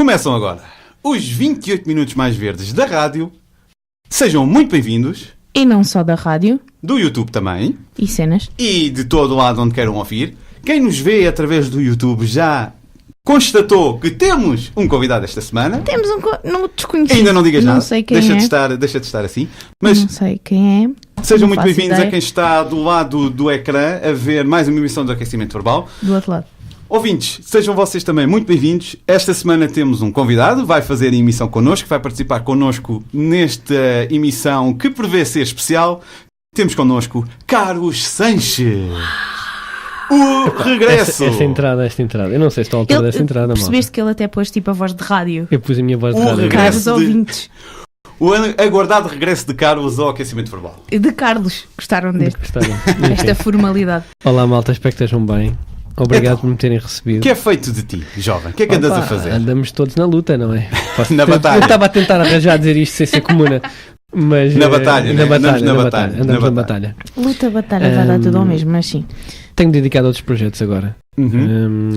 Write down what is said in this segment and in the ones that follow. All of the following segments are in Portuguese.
Começam agora os 28 minutos mais verdes da rádio. Sejam muito bem-vindos. E não só da rádio. Do YouTube também. E cenas. E de todo lado onde queiram ouvir. Quem nos vê através do YouTube já constatou que temos um convidado esta semana. Temos não desconhecido. Ainda não digas nada. Não sei quem deixa é. Deixa de estar assim. Mas não sei quem é. Sejam não muito faço bem-vindos ideia. a quem está do lado do ecrã a ver mais uma emissão do Aquecimento Verbal. Do outro lado. Ouvintes, sejam vocês também muito bem-vindos. Esta semana temos um convidado, vai fazer a emissão connosco, vai participar connosco nesta emissão que prevê ser especial. Temos connosco Carlos Sanches. O regresso. Esta entrada. Eu não sei se estou à altura desta entrada, mal. Percebeste que ele até pôs tipo a voz de rádio. Eu pus a minha voz de O rádio. regresso. Caros ouvintes. O aguardado regresso de Carlos ao Aquecimento Verbal. De Carlos. Gostaram deste? Gostaram. Esta formalidade. Olá, malta, espero que estejam bem. Obrigado Então, por me terem O recebido. que é feito de ti, jovem? O que é que andas a fazer? Andamos todos na luta, não é? Na batalha. Eu estava a tentar arranjar dizer isto sem ser comuna. Mas, Na batalha, né? Andamos Na batalha. na batalha. Luta, batalha, vai dar tudo ao mesmo, mas sim. Tenho dedicado a outros projetos agora. Uhum.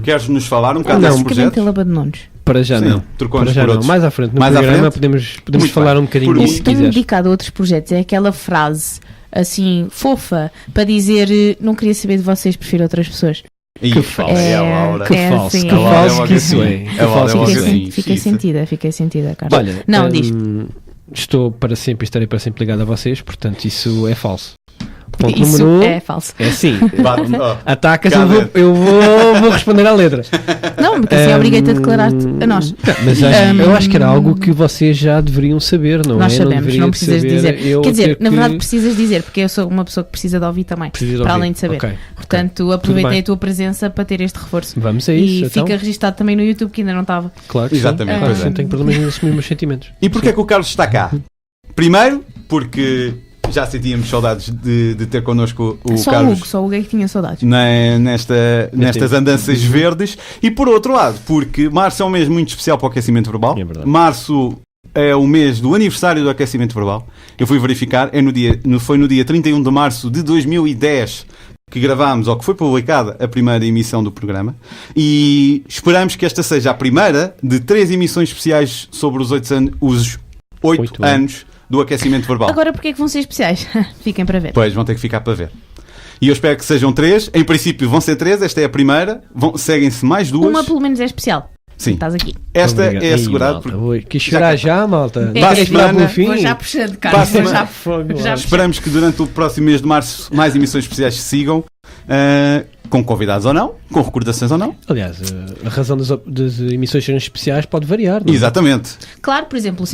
Queres nos falar um bocado Não, desse Basicamente projeto? ele abandonou-nos. Para já Sim, não. trocou-nos Para já por não. outros. Mais à frente, no Mais à programa frente? podemos Muito falar bem. um bocadinho Por disso mim. se Estou-me quiseres. dedicado a outros projetos. É aquela frase assim, fofa, para dizer não queria saber de vocês, prefiro outras pessoas. Ih, Que fala, falso. é a Laura. Que É falso, assim, que é falso logo que isso assim. é. É logo falso que assim. isso é. Fiquei sentida, Carlos. Olha, Não, diz. estou para sempre e estarei para sempre ligado a vocês, portanto isso é falso. Ponto Isso número 1 é falso. é sim. Bate-me, ó. Atacas, Cá eu vou responder à letra. Não, porque assim obriguei-te a declarar-te a nós. Mas eu acho que era algo que vocês já deveriam saber, não Nós é? sabemos, deveria não de precisas saber, dizer. eu Quer dizer, ter na que- verdade precisas dizer, porque eu sou uma pessoa que precisa de ouvir também. Preciso de Para ouvir. além de saber. Ok, Portanto, aproveitei bem. a tua presença para ter este reforço. Vamos a isso, E então. fica registado também no YouTube, que ainda não estava. Claro que Exatamente, sim. pois é. Não tenho problemas em assumir os meus sentimentos. E porquê é que o Carlos está cá? Primeiro, porque já sentíamos saudades de ter connosco o Só Carlos o Hugo é que tinha saudades. nestas andanças verdes. E por outro lado, porque março é um mês muito especial para o aquecimento verbal. É verdade. Março é o mês do aniversário do aquecimento verbal. Eu fui verificar, foi no dia 31 de março de 2010 que gravámos, ou que foi publicada a primeira emissão do programa, e esperamos que esta seja a primeira de 3 emissões especiais sobre os 8 Oito anos do aquecimento verbal. Agora, porque é que vão ser especiais? Fiquem para ver. Pois, vão ter que ficar para ver. E eu espero que sejam 3. Em princípio vão ser 3, esta é a primeira. Seguem-se mais 2. Uma pelo menos é especial. Sim. Estás aqui. Esta Obrigado. é Ei, assegurada. malta, quis chorar já, malta. É, Para a Queres esperar semana- pelo fim? Vou já puxando, Para a Carlos. Vou semana- já Fogo, já- Esperamos que durante o próximo mês de março mais emissões especiais se sigam, com convidados ou não, com recordações ou não. Aliás, a razão das emissões serem especiais pode variar, não é? Exatamente. Claro, por exemplo,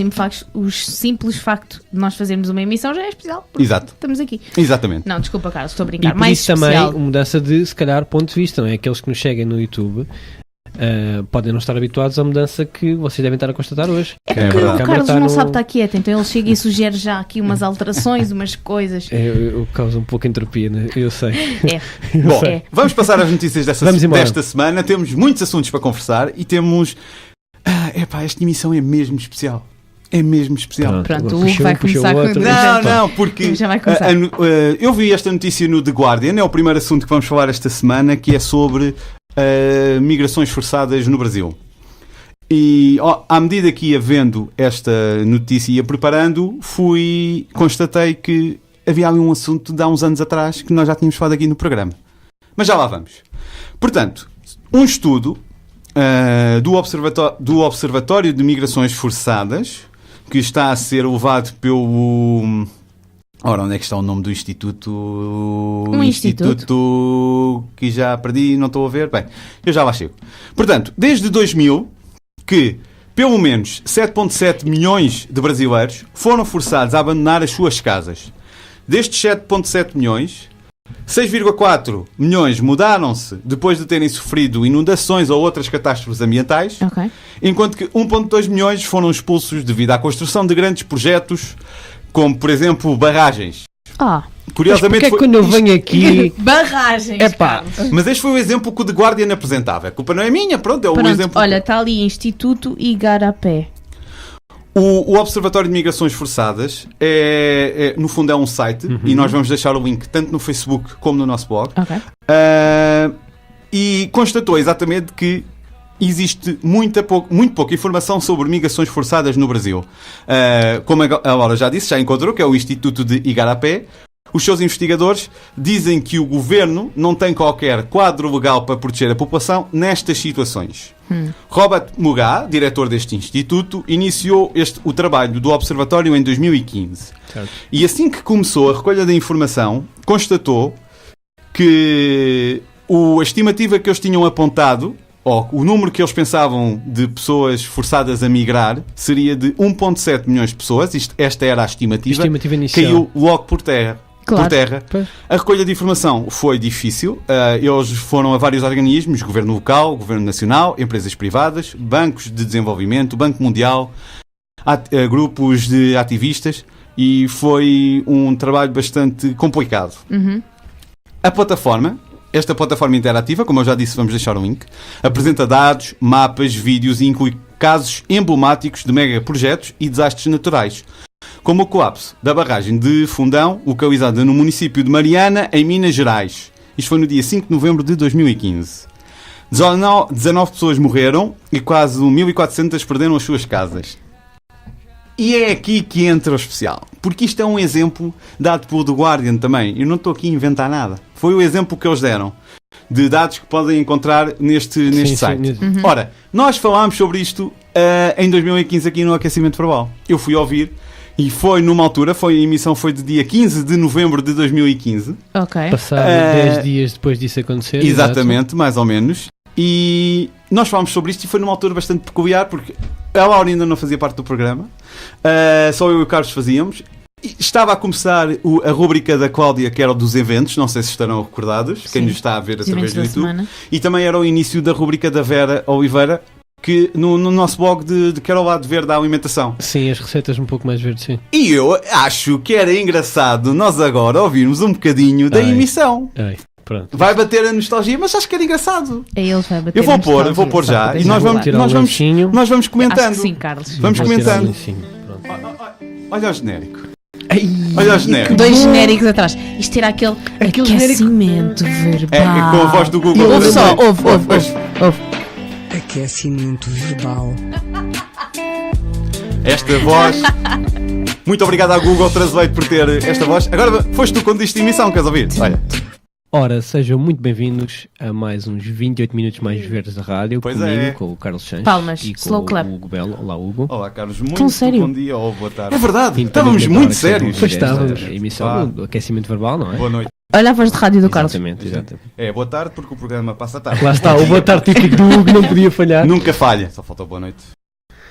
o simples facto de nós fazermos uma emissão já é especial. Exato. Estamos aqui. Exatamente. Não, desculpa, Carlos, estou a E brincar. por Mais isso também especial. uma mudança de, se calhar, ponto de vista, não é? Aqueles que nos seguem no YouTube podem não estar habituados à mudança que vocês devem estar a constatar hoje. É É porque verdade. o A câmara Carlos está não no- sabe estar quieto, então ele chega e sugere já aqui umas alterações, umas coisas. Eu causo um pouco de entropia, né? Eu sei. É. Bom, É. vamos passar às notícias Vamos embora. desta semana. Temos muitos assuntos para conversar e temos... esta emissão é mesmo especial. É mesmo especial. Pronto, Puxa o Hugo vai puxa começar com- outro. Não, porque Já vai começar. eu vi esta notícia no The Guardian, é o primeiro assunto que vamos falar esta semana, que é sobre migrações forçadas no Brasil. E à medida que ia vendo esta notícia e ia preparando, constatei que havia ali um assunto de há uns anos atrás que nós já tínhamos falado aqui no programa. Mas já lá vamos. Portanto, um estudo do Observatório de Migrações Forçadas, que está a ser levado pelo... Ora, onde é que está o nome do instituto? Um instituto que já perdi e não estou a ver. Bem, eu já lá chego. Portanto, desde 2000, que pelo menos 7,7 milhões de brasileiros foram forçados a abandonar as suas casas. Destes 7,7 milhões, 6,4 milhões mudaram-se depois de terem sofrido inundações ou outras catástrofes ambientais, Ok. enquanto que 1,2 milhões foram expulsos devido à construção de grandes projetos, como, por exemplo, barragens. Ah, Mas Curiosamente, porque é que quando eu venho aqui... barragens. Epá, Carlos. mas este foi o exemplo que o The Guardian apresentava. A culpa não é minha, pronto, é o Pronto, exemplo. olha, está ali Instituto Igarapé. O Observatório de Migrações Forçadas no fundo é um site e nós vamos deixar o link tanto no Facebook como no nosso blog. Ok. E constatou exatamente que existe muito pouca informação sobre migrações forçadas no Brasil. Como a Laura já disse, já encontrou, que é o Instituto de Igarapé. Os seus investigadores dizem que o governo não tem qualquer quadro legal para proteger a população nestas situações. Robert Mugabe, diretor deste instituto, iniciou o trabalho do observatório em 2015. Certo. E assim que começou a recolha da informação, constatou que a estimativa que eles tinham apontado, ou o número que eles pensavam de pessoas forçadas a migrar, seria de 1,7 milhões de pessoas. Esta era a estimativa. Estimativa inicial. Caiu logo por terra. Claro. Por terra. Pois. A recolha de informação foi difícil. Eles foram a vários organismos, governo local, governo nacional, empresas privadas, bancos de desenvolvimento, Banco Mundial, grupos de ativistas, e foi um trabalho bastante complicado. Esta plataforma interativa, como eu já disse, vamos deixar o link, apresenta dados, mapas, vídeos e inclui casos emblemáticos de megaprojetos e desastres naturais, como o colapso da barragem de Fundão, localizada no município de Mariana, em Minas Gerais. Isto foi no dia 5 de novembro de 2015. 19 pessoas morreram e quase 1.400 perderam as suas casas. E é aqui que entra o especial, porque isto é um exemplo dado pelo The Guardian também. Eu não estou aqui a inventar nada. Foi o exemplo que eles deram de dados que podem encontrar neste site. Sim. Ora, nós falámos sobre isto em 2015 aqui no Aquecimento Verbal. Eu fui ouvir e foi numa altura, a emissão foi de dia 15 de novembro de 2015. Ok. Passado 10 dias depois disso acontecer. Exatamente, mais ou menos. E nós falámos sobre isto e foi numa altura bastante peculiar, porque a Laura ainda não fazia parte do programa, só eu e o Carlos fazíamos. E estava a começar a rúbrica da Cláudia, que era dos eventos, não sei se estarão recordados, quem nos está a ver através do YouTube. Semana. E também era o início da rúbrica da Vera Oliveira, que no nosso blog de que era o lado verde da alimentação. Sim, as receitas um pouco mais verdes, sim. E eu acho que era engraçado nós agora ouvirmos um bocadinho da emissão. Ai, pronto. Vai bater a nostalgia, mas acho que era engraçado. A eles vai bater. Eu vou pôr já e nós vamos comentando. Acho que sim, Carlos. Vamos Vou tirar comentando. um lencinho, pronto. Olha o genérico. Olha o genérico. 2 genéricos atrás. Isto era aquele aquecimento verbal. É com a voz do Google. Ouve só, ouve. Aquecimento verbal. Esta voz. Muito obrigado à Google Translate por ter esta voz. Agora foste tu quando diste emissão, queres ouvir? Olha. Ora, sejam muito bem-vindos a mais uns 28 minutos mais verdes da rádio. Pois comigo, é. com o Carlos Sanches Palmas, e com slow clap. o Hugo Belo. Olá, Hugo. Olá, Carlos. Muito Tão sério? bom dia ou boa tarde. É verdade, estávamos Independentemente muito da hora que sérios. seja Pois esta estávamos. emissão do aquecimento verbal, não é? Boa noite. Olha a voz de rádio do Carlos. Exatamente. É, boa tarde porque o programa passa tarde. Lá está, o boa tarde típico do Hugo não podia falhar. Nunca falha. Só falta boa noite.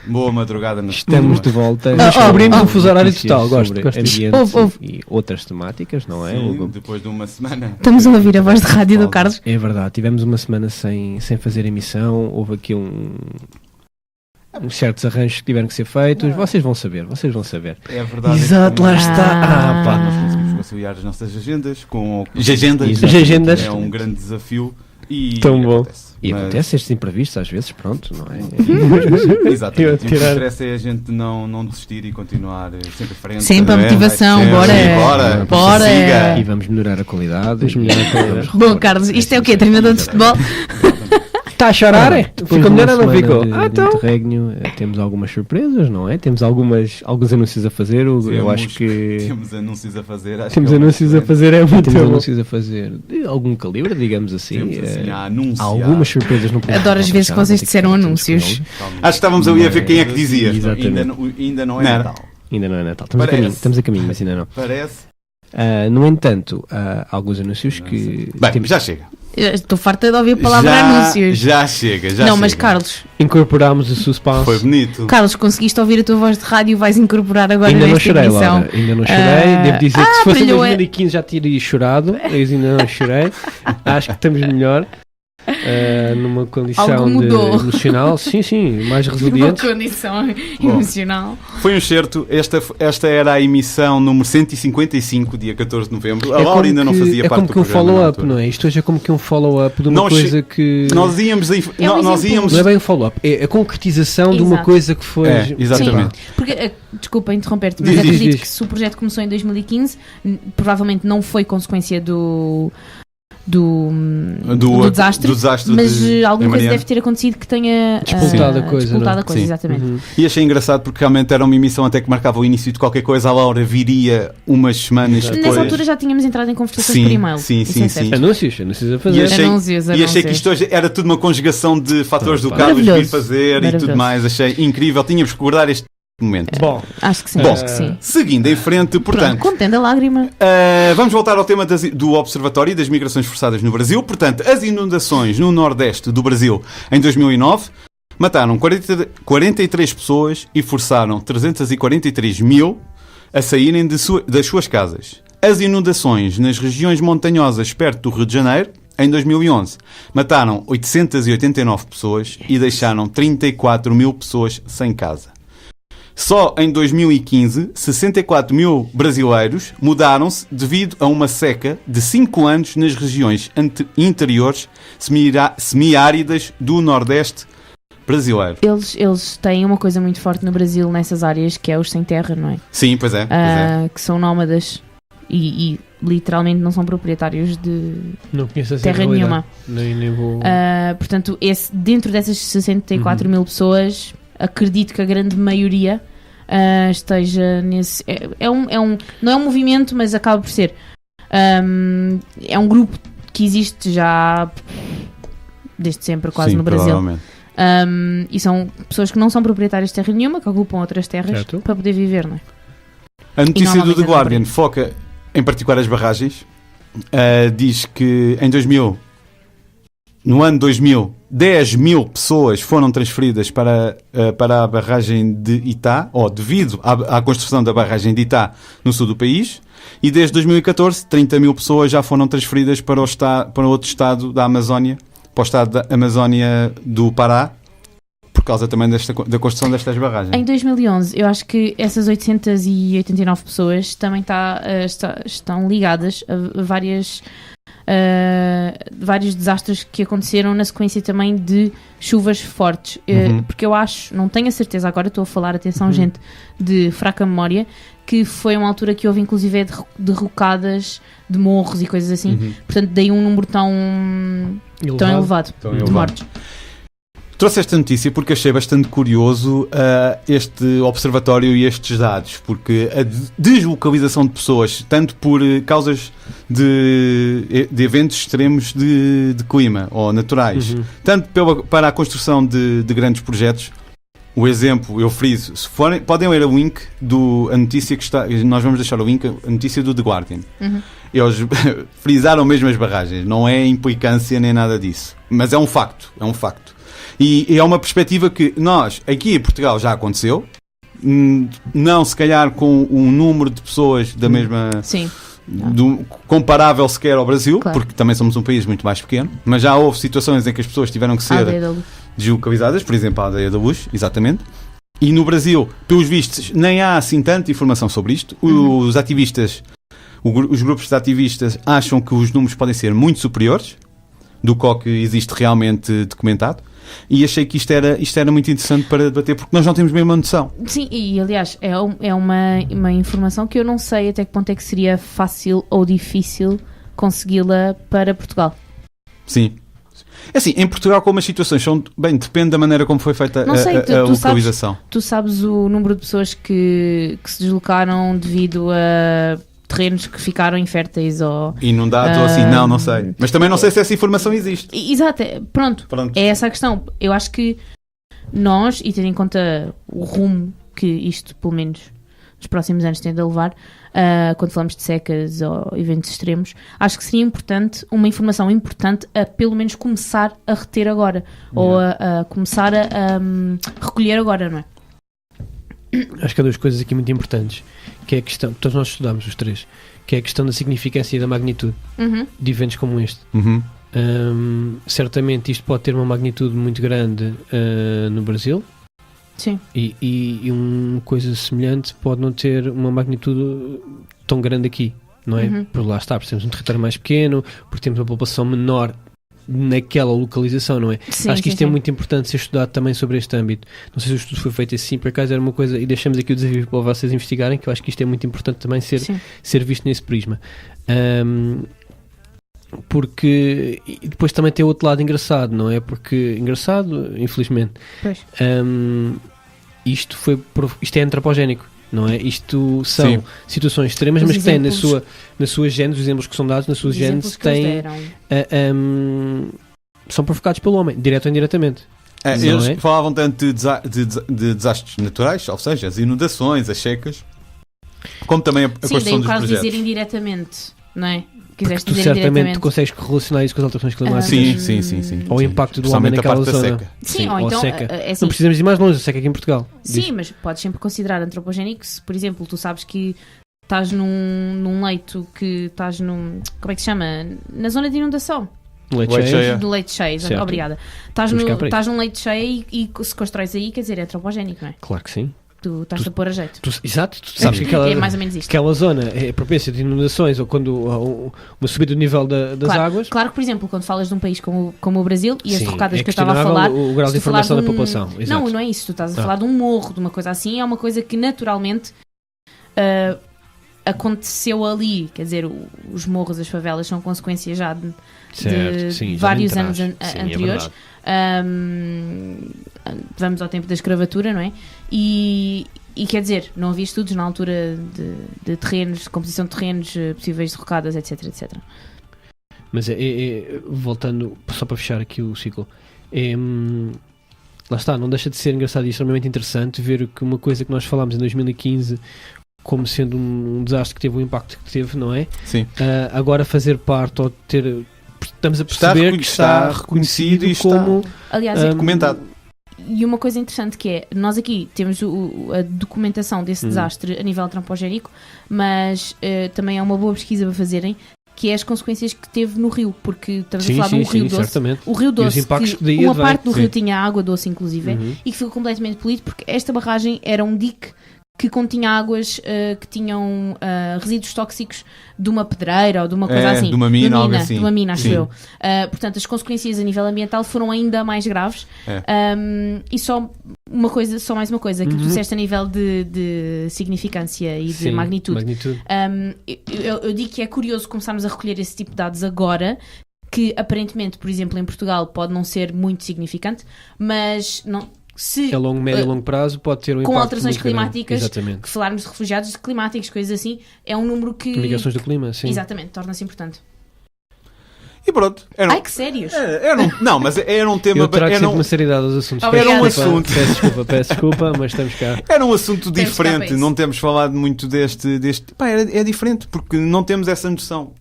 Boa madrugada. Estamos de volta. Descobrimos um fuso horário horário total. total. Gosto disso. Ouve. E outras temáticas, não é, Sim, Hugo? depois de uma semana. Estamos a ouvir a voz de rádio do Carlos. É verdade, tivemos uma semana sem fazer emissão, houve aqui uns certos arranjos que tiveram que ser feitos, vocês vão saber. É verdade. Exato, lá está. Pá, nós conseguimos conciliar as nossas agendas com Agendas. É um grande desafio e Tão bom. acontece. E Mas- acontece estes imprevistos às vezes, pronto, não é? Exatamente. Eu O que tirar- interessa é a gente não desistir e continuar sempre à frente. Sempre a não é? motivação, Sempre. bora. Bora. Bora. Siga. E vamos melhorar a qualidade. Bom, Carlos, isto é o quê? Treinador de futebol? Está a chorar? Depois Ficou melhor ou não de ficou? então. Interregno, temos algumas surpresas, não é? Temos alguns anúncios a fazer. Eu acho que Temos anúncios a fazer. acho temos que é uma anúncios a excelente- fazer. Temos bom. anúncios a fazer de algum calibre, digamos assim. Temos assim a Há anunciar. algumas surpresas no programa. Adoro as vezes que vocês disseram anúncios. Acho que estávamos ali a ver quem é que dizia. Exatamente. Ainda não é Não. Natal. Ainda não é Natal. Estamos Parece. a caminho, mas ainda não. Parece. No entanto, há alguns anúncios que Bem, já chega. Eu estou farta de ouvir a palavra anúncios. Já chega. Já Não, mas chega. Carlos, incorporámos o suspense. Foi bonito. Carlos, conseguiste ouvir a tua voz de rádio e vais incorporar agora Ainda não nesta chorei, emissão. Laura. Ainda não chorei. Devo dizer que se fosse em brilhou, 2015 já teria chorado. Eu ainda não chorei. Acho que estamos melhor. Numa Algo condição mudou. emocional. Sim, mais Uma resiliente. condição emocional. Foi um certo. Esta era a emissão número 155, dia 14 de novembro. A Laura ainda não fazia é parte como do que um programa. na follow-up, altura. não é? Isto hoje é como que um follow-up de uma Nós coisa que. Nós íamos. Nós íamos. Não é bem um follow-up, é a concretização de uma Exato. coisa que foi. É, exatamente. Porque, desculpa interromper-te, mas Diz, diz, acredito diz. que se o projeto começou em 2015, provavelmente não foi consequência do desastre, mas alguma coisa deve ter acontecido que tenha disputado a coisa, sim. Exatamente. E achei engraçado porque realmente era uma emissão até que marcava o início de qualquer coisa. A Laura viria umas semanas depois. Nessa altura já tínhamos entrado em conversações por e-mail. Sim. Anúncios a fazer. E achei que isto hoje era tudo uma conjugação de fatores do Carlos vir fazer e tudo mais. Achei incrível. Tínhamos que guardar este momento. Bom, acho que sim. Seguindo em frente, portanto, contendo a lágrima. Vamos voltar ao tema do Observatório e das migrações forçadas no Brasil. Portanto, as inundações no nordeste do Brasil em 2009 mataram 43 pessoas e forçaram 343 mil a saírem das suas casas. As inundações nas regiões montanhosas perto do Rio de Janeiro em 2011 mataram 889 pessoas e deixaram 34 mil pessoas sem casa. Só em 2015, 64 mil brasileiros mudaram-se devido a uma seca de 5 anos nas regiões interiores semiáridas do Nordeste brasileiro. Eles têm uma coisa muito forte no Brasil nessas áreas, que é os sem terra, não é? Sim, pois é. Que são nómadas e literalmente não são proprietários de terra nenhuma. Nem vou... portanto, dentro dessas 64 mil pessoas... acredito que a grande maioria esteja nesse... não é um movimento, mas acaba por ser. É um grupo que existe já desde sempre, quase. Sim, no Brasil. E são pessoas que não são proprietárias de terra nenhuma, que ocupam outras terras para poder viver, não é? A notícia do The Guardian foca em particular as barragens. Diz que no ano 2000, 10 mil pessoas foram transferidas para a barragem de Itá, ou devido à construção da barragem de Itá no sul do país, e desde 2014, 30 mil pessoas já foram transferidas para outro estado da Amazónia, para o estado da Amazónia do Pará, por causa também da construção destas barragens. Em 2011, eu acho que essas 889 pessoas também estão ligadas a vários desastres que aconteceram na sequência também de chuvas fortes, porque eu acho, não tenho a certeza agora, estou a falar, atenção gente de fraca memória, que foi uma altura que houve inclusive derrocadas de morros e coisas assim, portanto daí um número tão elevado de mortes. Trouxe esta notícia porque achei bastante curioso este observatório e estes dados, porque a deslocalização de pessoas, tanto por causas de eventos extremos de clima ou naturais, tanto para a construção de grandes projetos. O exemplo, eu friso, podem ler o link a notícia que está, nós vamos deixar o link, a notícia do The Guardian. Eles frisaram mesmo as barragens, não é implicância nem nada disso, mas é um facto. E é uma perspectiva que nós, aqui em Portugal, já aconteceu. Não se calhar com um número de pessoas da mesma... Sim. Comparável sequer ao Brasil, claro, porque também somos um país muito mais pequeno, mas já houve situações em que as pessoas tiveram que ser deslocalizadas, por exemplo, a Aldeia da Luz, exatamente. E no Brasil, pelos vistos, nem há assim tanta informação sobre isto. Os ativistas, os grupos de ativistas acham que os números podem ser muito superiores do que existe realmente documentado. E achei que isto era muito interessante para debater, porque nós não temos mesmo a noção. Sim, e aliás é uma informação que eu não sei até que ponto é que seria fácil ou difícil consegui-la para Portugal. Sim. É assim, em Portugal como as situações são... Bem, depende da maneira como foi feita a localização. Tu sabes o número de pessoas que se deslocaram devido a... terrenos que ficaram inférteis ou inundados ou assim, não sei, mas também não sei se essa informação existe. Exato, pronto. É essa a questão. Eu acho que nós, e tendo em conta o rumo que isto pelo menos nos próximos anos tende a levar, quando falamos de secas ou eventos extremos, acho que seria importante, uma informação importante a pelo menos começar a reter agora, ou a começar a recolher agora, não é? Acho que há duas coisas aqui muito importantes, que é a questão, todos nós estudamos os três, que é a questão da significância e da magnitude de eventos como este. Certamente isto pode ter uma magnitude muito grande no Brasil. Sim. E uma coisa semelhante pode não ter uma magnitude tão grande aqui, não é? Por lá está, porque temos um território mais pequeno, porque temos uma população menor naquela localização, não é? Sim, acho que isto é muito importante ser estudado também sobre este âmbito. Não sei se o estudo foi feito assim, por acaso era uma coisa, e deixamos aqui o desafio para vocês investigarem, que eu acho que isto é muito importante também ser visto nesse prisma. porque e depois também tem o outro lado engraçado, não é? Porque engraçado, infelizmente, Pois. isto é antropogénico, não é? Isto são Sim. situações extremas, Os mas que têm na exemplos- sua genes, os exemplos que são dados na sua Os exemplos genes que eles têm, deram. são provocados pelo homem, direto ou indiretamente. Não Eles é? falavam tanto de desastres naturais, ou seja, as inundações, as secas, como também a Sim, daí construção o dos caso de projetos. dizer indiretamente, não é? Porque Quiseste tu dizer certamente indiretamente. consegues relacionar isso com as alterações climáticas. Sim. Ou o Sim. impacto do homem Especialmente a naquela parte da zona. seca. Sim, ou então, seca. é assim, Não precisamos ir mais longe, a seca aqui em Portugal. sim, mas podes sempre considerar antropogénico se, por exemplo, tu sabes que estás num leito que estás num. Como é que se chama? Na zona de inundação. Leite Leite cheio. cheio. Do leite cheio, Certo. obrigada. Estás Vamos cá para estás num leito cheio e se constróis aí, quer dizer, é antropogénico, não é? Claro que sim. Tu estás a pôr a jeito. Exato, tu sabes que aquela, É mais ou menos isto. aquela zona é propícia de inundações ou quando há uma subida do nível das águas. Claro que, por exemplo, quando falas de um país como o Brasil e as Sim, trocadas é que eu estava a falar. questionável o grau de se tu falar informação da de um- população. Exato. Não, não é isso. Tu estás a falar de um morro, de uma coisa assim, é uma coisa que naturalmente aconteceu ali. Quer dizer, os morros, as favelas são consequências já de Certo, sim, já vários vem anos atrás. Sim, é anteriores. verdade. Vamos ao tempo da escravatura, não é? E quer dizer, não havia estudos na altura de terrenos, de composição de terrenos possíveis de rocadas, etc, etc. Mas voltando, só para fechar aqui o ciclo, lá está, não deixa de ser engraçado e extremamente interessante ver que uma coisa que nós falámos em 2015 como sendo um desastre que teve o impacto que teve, não é? Sim. Agora fazer parte ou ter... Estamos a Está perceber que está reconhecido e está como... Aliás, documentado. e uma coisa interessante que é, nós aqui temos a documentação desse desastre a nível antropogénico, mas também é uma boa pesquisa para fazerem, que é as consequências que teve no rio, porque estamos a falar de um rio doce. certamente. O rio E os doce, impactos que que daí uma advém. parte do Sim. rio tinha água doce, inclusive, Uhum. e que ficou completamente poluído, porque esta barragem era um dique que continha águas que tinham resíduos tóxicos de uma pedreira ou de uma coisa assim. de uma mina, algo assim. De uma mina, acho Sim. eu. Portanto, as consequências a nível ambiental foram ainda mais graves. E só mais uma coisa, que tu disseste a nível de significância e de Sim, magnitude. Eu digo que é curioso começarmos a recolher esse tipo de dados agora, que aparentemente, por exemplo, em Portugal pode não ser muito significante, mas não, se A longo, médio e longo prazo pode ter um com impacto alterações muito grande. climáticas, Exatamente. que falarmos de refugiados climáticos, coisas assim, é um número que Migrações do clima, sim. exatamente, torna-se importante. E pronto. Ai, que sérios! Não, mas era um tema... Eu trago Era sempre um, uma seriedade aos assuntos. Obrigada. Era um Peço desculpa, assunto. Peço desculpa, mas estamos cá. era um assunto Tens de ficar diferente. para isso. Não temos falado muito deste... Pá, é diferente, porque não temos essa noção.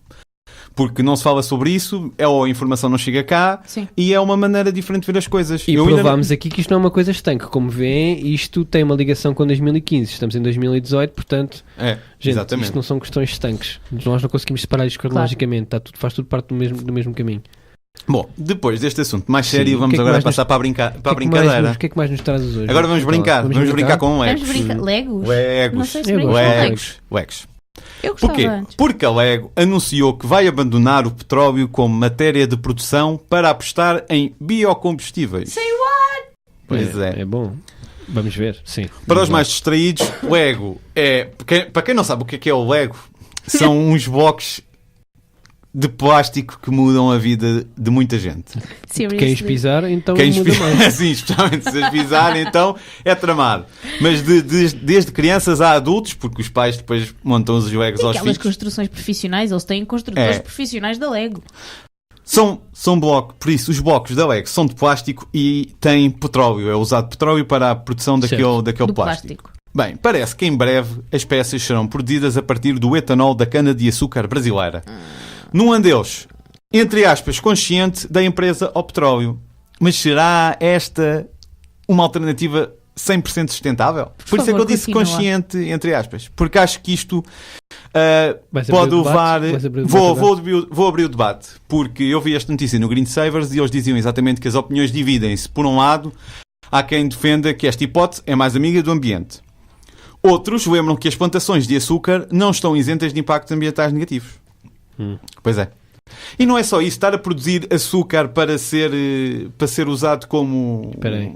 Porque não se fala sobre isso, ou a informação não chega cá, Sim. e é uma maneira diferente de ver as coisas. E Eu ainda provámos aqui que isto não é uma coisa estanque. Como vêem, isto tem uma ligação com 2015. Estamos em 2018, portanto, É, gente, exatamente. isto não são questões estanques. Nós não conseguimos separar isto cronologicamente. Está tudo, faz tudo parte do mesmo caminho. Bom, depois deste assunto mais Sim, sério, o vamos que é que agora mais passar para a brincadeira. O que é que mais nos trazes hoje? Agora vamos brincar. Vamos brincar com Vamos Legos. brincar. Legos? Legos. Não sei se Eu brincam com gosto. Legos. Legos. Eu gostava Porquê? antes. Porque a Lego anunciou que vai abandonar o petróleo como matéria de produção para apostar em biocombustíveis. Say what? Pois é. É bom. Vamos ver, sim. Para os mais distraídos, Lego é... Para quem não sabe o que é o Lego, são uns blocos de plástico que mudam a vida de muita gente. Seriously. Quem os pisar, então Quem muda mais. Sim, especialmente se as pisarem, então é tramado. Mas desde crianças a adultos, porque os pais depois montam os Legos Tem aos aquelas filhos. construções profissionais, eles têm construtores É. profissionais da Lego. São blocos, por isso os blocos da Lego são de plástico e têm petróleo. É usado petróleo para a produção daquele Do plástico. Bem, parece que em breve as peças serão produzidas a partir do etanol da cana-de-açúcar brasileira. Num adeus, entre aspas, consciente da empresa ao petróleo. Mas será esta uma alternativa 100% sustentável? Por isso é que favor, eu disse continua. consciente, entre aspas. Porque acho que isto Vais pode abrir o debate? levar... Vais abrir o debate agora? Vou abrir o debate. Porque eu vi esta notícia no Green Savers e eles diziam exatamente que as opiniões dividem-se. Por um lado, há quem defenda que esta hipótese é mais amiga do ambiente. Outros lembram que as plantações de açúcar não estão isentas de impactos ambientais negativos. Pois é. E não é só isso, estar a produzir açúcar para ser usado como... Espera aí.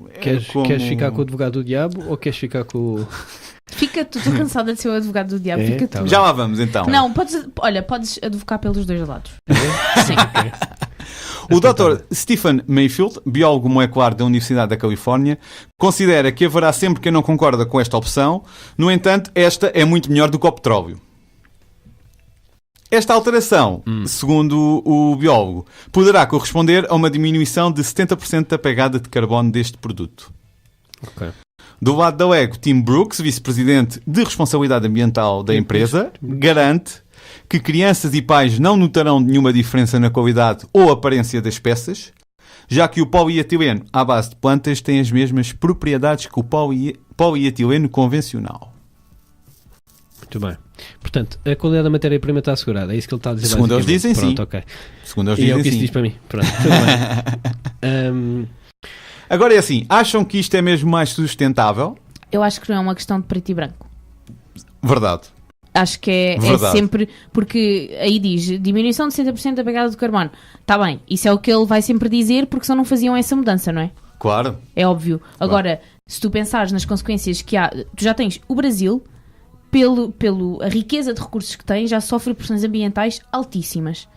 como- Queres ficar com o advogado do diabo ou queres ficar com o... Estou cansada de ser o advogado do diabo. É, Fica tá tu. bem. Já lá vamos então. Não, podes advocar pelos dois lados. Sim. O Dr. Stephen Mayfield, biólogo molecular da Universidade da Califórnia, considera que haverá sempre quem não concorda com esta opção. No entanto, esta é muito melhor do que o petróleo. Esta alteração, segundo o biólogo, poderá corresponder a uma diminuição de 70% da pegada de carbono deste produto. Ok. Do lado da LEGO, Tim Brooks, vice-presidente de responsabilidade ambiental da empresa, garante que crianças e pais não notarão nenhuma diferença na qualidade ou aparência das peças, já que o polietileno à base de plantas tem as mesmas propriedades que o polietileno convencional. Muito bem. Portanto, a qualidade da matéria-prima está assegurada. É isso que ele está a dizer. Segundo eles dizem, Pronto, sim. ok. Segundo eles E é o dizem, que isso sim. diz para mim. Pronto, tudo bem. Agora é assim, acham que isto é mesmo mais sustentável? Eu acho que não é uma questão de preto e branco. Verdade. Acho que é Verdade. sempre... Porque aí diz, diminuição de 60% da pegada do carbono. Está bem, isso é o que ele vai sempre dizer, porque senão não faziam essa mudança, não é? Claro. É óbvio. Agora, se tu pensares nas consequências que há... Tu já tens o Brasil, pelo a riqueza de recursos que tem, já sofre pressões ambientais altíssimas.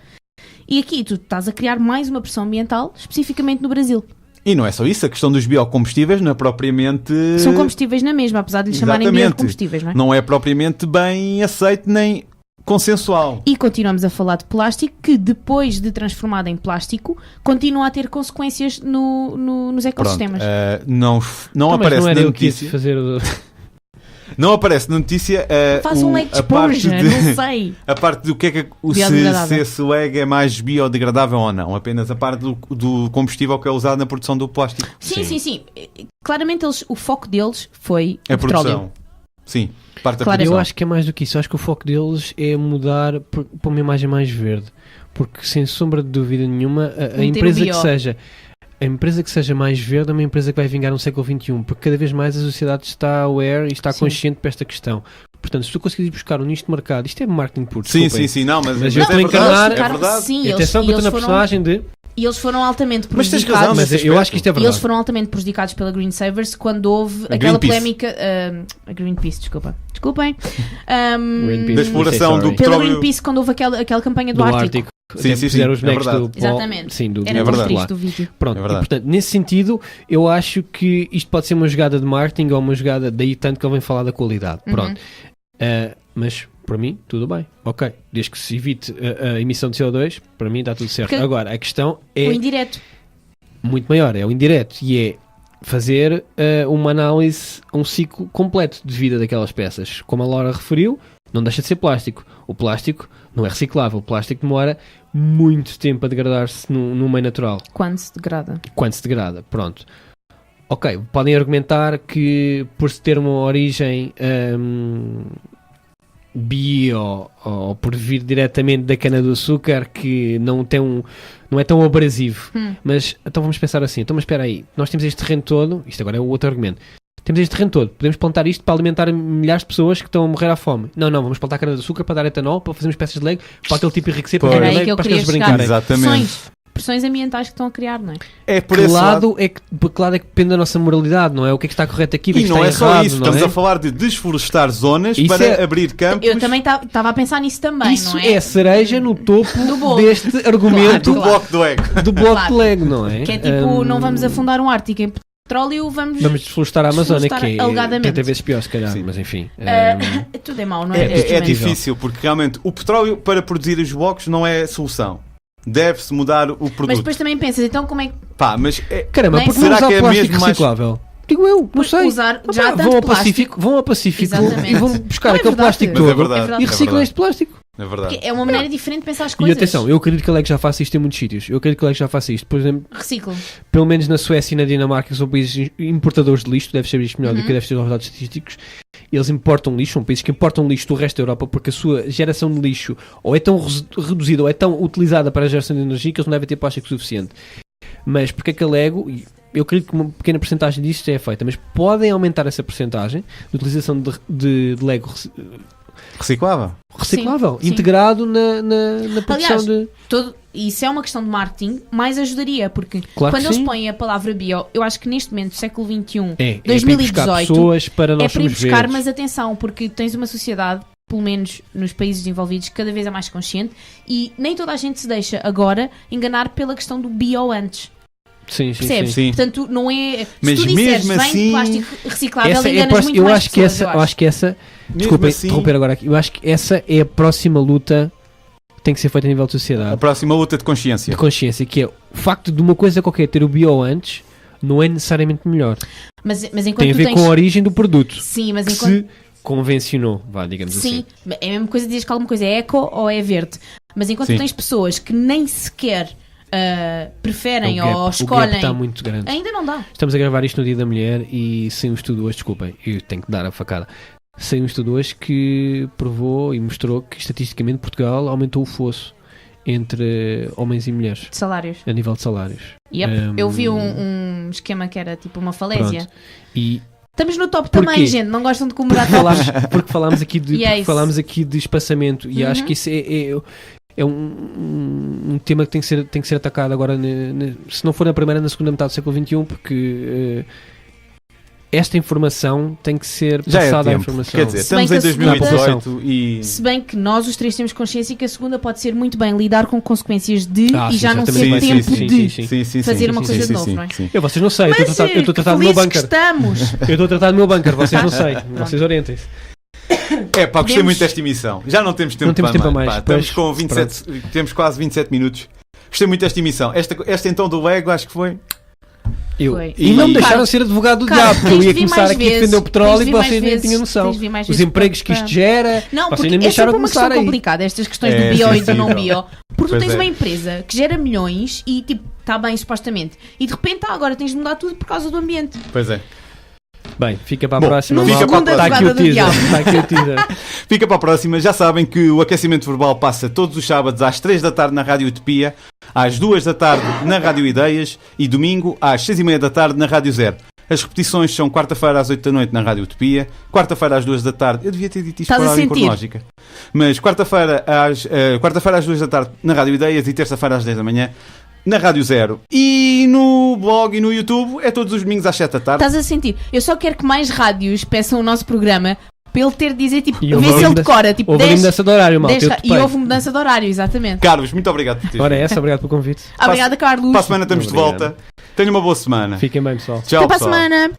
E aqui tu estás a criar mais uma pressão ambiental, especificamente no Brasil. E não é só isso, a questão dos biocombustíveis não é propriamente... São combustíveis na mesma, apesar de lhe chamarem Exatamente. biocombustíveis, não é? Não é propriamente bem aceito nem consensual. E continuamos a falar de plástico, que depois de transformado em plástico, continua a ter consequências nos ecossistemas. Não Mas aparece não era na eu que notícia. ia fazer Não aparece na notícia Faz um leg de a parte esponja, não sei. a parte do que é que Biodegradável. se esse leg é mais biodegradável ou não. Apenas a parte do combustível que é usado na produção do plástico. Sim. Claramente o foco deles foi A o petróleo. produção. Sim, parte da Claro. produção. Eu acho que é mais do que isso. Eu acho que o foco deles é mudar para uma imagem mais verde. Porque, sem sombra de dúvida nenhuma, a Meter empresa o que bio. seja... A empresa que seja mais verde é uma empresa que vai vingar no século XXI, porque cada vez mais a sociedade está aware e está Sim. consciente para esta questão. Portanto, se tu conseguires buscar um nicho de mercado, isto é marketing puro, Sim, desculpem. sim, não, mas Mas é eu estou a verdade, encarnar- é verdade. Sim, E atenção que eu estou na personagem de... E eles foram altamente Mas tens prejudicados. razão, Mas nesse eu aspecto. acho que isto é E eles verdade. foram altamente prejudicados pela Green Savers quando houve A aquela Greenpeace. polémica. A Greenpeace, desculpem. Greenpeace. Da exploração do Sorry. Pela petróleo. Greenpeace quando houve aquela campanha do Ártico. Sim, Até sim, fizeram sim, os é bonecos verdade. do... Exatamente. Sim, do Era É muito verdade. triste o vídeo. Pronto, É e verdade. portanto, nesse sentido, eu acho que isto pode ser uma jogada de marketing ou uma jogada, daí tanto que ele vem falar da qualidade. Pronto. Mas, para mim, tudo bem. Ok. Desde que se evite a emissão de CO2, para mim está tudo certo. Porque- Agora, a questão é O indireto. muito maior, é o indireto, e é fazer uma análise, um ciclo completo de vida daquelas peças. Como a Laura referiu, não deixa de ser plástico. O plástico não é reciclável. O plástico demora muito tempo a degradar-se no meio natural. Quando se degrada. Quando se degrada, pronto. Ok, podem argumentar que por se ter uma origem bio ou por vir diretamente da cana-do-açúcar que não é tão abrasivo. Mas então vamos pensar assim, então mas espera aí, nós temos este terreno todo, isto agora é o outro argumento, temos este terreno todo, podemos plantar isto para alimentar milhares de pessoas que estão a morrer à fome. Não, vamos plantar cana-de-açúcar para dar etanol, para fazermos peças de Lego, para aquele tipo enriquecer, para Pois. fazer Era aí Lego, que eu para as queria crianças chegar. brincarem. Exatamente. Pressões ambientais que estão a criar, não é? É por Que esse lado. lado é que depende da nossa moralidade, não é? O que é que está correto aqui, o que E é que não está é só errado, isso, não estamos é? a falar de desflorestar zonas Isso para é- abrir campos. Eu também estava a pensar nisso também, Isso não é? é a cereja no topo Do bolo. deste argumento do bloco do ego. do bloco Claro. de Lego, não é? Que é tipo, não vamos afundar um Ártico em petróleo, vamos desflorestar a Amazónia, que desflorestar é alegadamente. 30 vezes pior, se calhar, Sim. mas enfim. tudo é mau, não é? É Instrumento. difícil, porque realmente o petróleo para produzir os blocos não é solução. Deve-se mudar o produto. Mas depois também pensas, então como é que Pá, mas Caramba, Nem porque sei. não Será usar que é plástico mesmo mais- reciclável? Digo eu, não sei. usar já Vão tanto ao plástico? Pacífico, Exatamente. e vão buscar Não, é aquele verdade. plástico Mas é todo verdade. É verdade. e reciclam este plástico. é verdade. Porque é uma maneira diferente de pensar as E coisas. atenção, eu acredito que a Lego já faça isto em muitos sítios. Eu acredito que a Lego já faça isto. Por exemplo, Reciclo. pelo menos na Suécia e na Dinamarca, que são países importadores de lixo, deve saber isto melhor Uhum. do que deve ser os dados estatísticos. Eles importam lixo, são países que importam lixo do resto da Europa porque a sua geração de lixo ou é tão reduzida ou é tão utilizada para a geração de energia que eles não devem ter plástico suficiente. Mas porque é que a Lego, eu acredito que uma pequena porcentagem disto já é feita, mas podem aumentar essa porcentagem de utilização de Lego Reciclável? reciclável, Sim, sim. integrado na produção Aliás, de... isso é uma questão de marketing, mais ajudaria, porque Claro quando que eles sim. põem a palavra bio, eu acho que neste momento, século XXI, É para ir 2018, buscar pessoas para nós é para ir sermos buscar, verdes. mas atenção, porque tens uma sociedade, pelo menos nos países desenvolvidos, cada vez é mais consciente e nem toda a gente se deixa agora enganar pela questão do bio antes. Sim, sim, Percebes? sim. Sim. Portanto, não é. Mas se tu disseres mesmo vem assim- plástico reciclável, Essa é a enganas próxima, muito eu mais acho que pessoas, essa, eu acho que essa, Mesmo desculpem, assim, interromper agora aqui, eu acho que essa é a próxima luta que tem que ser feita a nível de a sociedade, próxima luta de consciência. de consciência, que é o facto de uma coisa qualquer ter o bio antes, não é necessariamente melhor. mas enquanto Tem a tu ver tens. com a origem do produto, Sim, mas que enquanto. se convencionou, vá, digamos Sim, assim. é a mesma coisa de dizer que alguma coisa é eco ou é verde. Mas enquanto Sim. tu tens pessoas que nem sequer preferem O gap ou escolhem. está muito grande. Ainda não dá. Estamos a gravar isto no Dia da Mulher e saiu um estudo hoje, desculpem, eu tenho que dar a facada. Saiu um estudo hoje que provou e mostrou que estatisticamente Portugal aumentou o fosso entre homens e mulheres De salários. a nível de salários. Yep. Eu vi um esquema que era tipo uma falésia. Pronto. E Estamos no top Porquê? também, gente. Não gostam de comemorar tops. porque falámos aqui de, E é porque isso. falámos aqui de espaçamento e Uhum. acho que isso é um tema que tem que ser atacado agora, se não for na primeira, na segunda metade do século XXI, porque esta informação tem que ser Já é passada à tempo. informação. Quer dizer, Se bem estamos em que a segunda- 2018 e... Se bem que nós os três temos consciência que a segunda pode ser muito bem lidar com consequências de Ah, e sim, já não ser certamente. tempo Sim, sim, de sim, sim. fazer uma sim, coisa sim, de novo, não é? sim. Eu, vocês não sei, eu estou a tratar do meu felizes que bunker. estamos. Eu estou a tratar do meu bunker, vocês não sei. Vocês orientem-se. É pá, gostei Podemos- muito desta emissão. Já não temos tempo, Não temos para tempo a mais. mais, Pá, estamos pois, com 27, temos quase 27 minutos. Gostei muito desta emissão. Esta então do Lego, acho que foi. Foi. E não me E- deixaram ser advogado do Cara, diabo, porque eu tens ia de vir começar mais aqui a defender vezes, o petróleo tens de e vir mais vocês nem vezes, tinham noção. tens de vir mais Os vezes empregos que isto gera, Não, vocês porque nem é deixaram sempre uma começar questão aí. complicada, estas questões É, do bio sim, e do sim, não não. bio. Porque tu Pois tens é. uma empresa que gera milhões e tipo, está bem supostamente. E de repente agora tens de mudar tudo por causa do ambiente. Pois é. Bem, fica para a Bom, próxima. fica malta. para a Está aqui o próxima. teaser. Advogada do Está aqui o teaser. Fica para a próxima. Já sabem que o aquecimento verbal passa todos os sábados às 3 da tarde na Rádio Utopia, às 2 da tarde na Rádio Ideias e domingo às 6h30 da tarde na Rádio Zero. As repetições são quarta-feira às 8 da noite na Rádio Utopia, quarta-feira às 2 da tarde. Eu devia ter dito isto Estás por a ordem sentir? cronológica. Mas quarta-feira às 2 da tarde na Rádio Ideias e terça-feira às 10 da manhã na Rádio Zero. E no blog e no YouTube é todos os domingos às 7 da tarde. Estás a sentir? Eu só quero que mais rádios peçam o nosso programa para ele ter de dizer, tipo, E houve vê se ele mudança- decora, tipo, Houve 10, mudança de horário, malta. 10 eu e topei. houve mudança de horário, exatamente. Carlos, muito obrigado por teres Ora, é vindo. essa, obrigado pelo convite. Obrigada, Carlos. Para a semana estamos de Obrigado. volta. Tenha uma boa semana. Fiquem bem, pessoal. Tchau, Até para a pessoal. semana.